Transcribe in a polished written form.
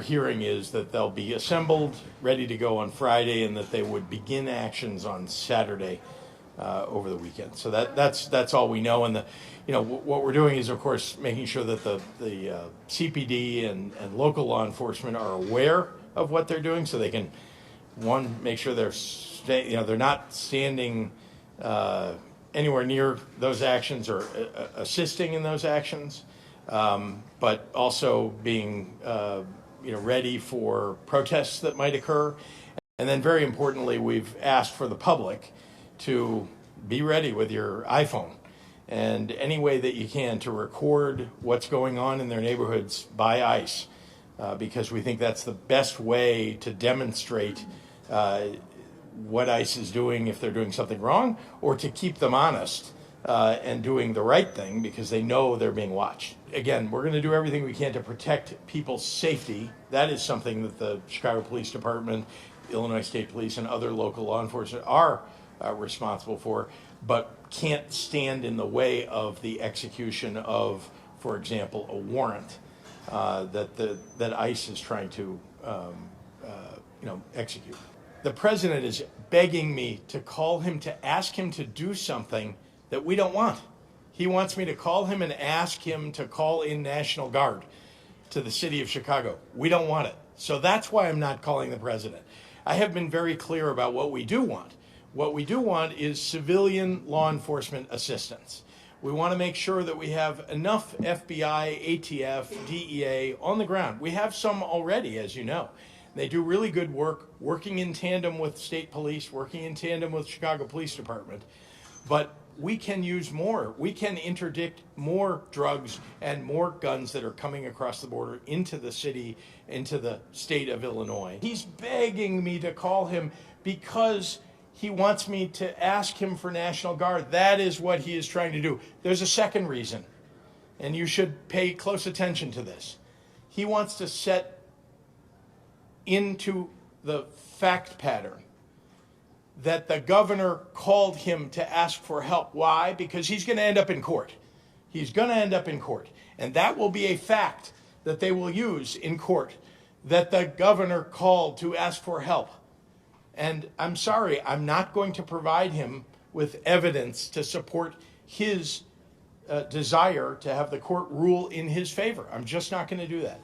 hearing is that they'll be assembled, ready to go on Friday, and that they would begin actions on Saturday over the weekend. So that's all we know. And what we're doing is, of course, making sure that the CPD and local law enforcement are aware of what they're doing, so they can, one, make sure they're not standing anywhere near those actions or assisting in those actions, but also being ready for protests that might occur. And then, very importantly, we've asked for the public to be ready with your iPhone and any way that you can to record what's going on in their neighborhoods by ICE, because we think that's the best way to demonstrate what ICE is doing if they're doing something wrong, or to keep them honest and doing the right thing because they know they're being watched. Again, we're going to do everything we can to protect people's safety. That is something that the Chicago Police Department, Illinois State Police, and other local law enforcement are responsible for, but can't stand in the way of the execution of, for example, a warrant that ICE is trying to execute. The president is begging me to call him to ask him to do something that we don't want. He wants me to call him and ask him to call in National Guard to the city of Chicago. We don't want it. So that's why I'm not calling the president. I have been very clear about what we do want. What we do want is civilian law enforcement assistance. We want to make sure that we have enough FBI, ATF, DEA on the ground. We have some already, as you know. They do really good work, working in tandem with state police, working in tandem with Chicago Police Department. But we can use more. We can interdict more drugs and more guns that are coming across the border into the city, into the state of Illinois. He's begging me to call him because he wants me to ask him for National Guard. That is what he is trying to do. There's a second reason, and you should pay close attention to this. He wants to set into the fact pattern that the governor called him to ask for help. Why? Because he's going to end up in court. He's going to end up in court. And that will be a fact that they will use in court, that the governor called to ask for help. And I'm sorry, I'm not going to provide him with evidence to support his desire to have the court rule in his favor. I'm just not going to do that.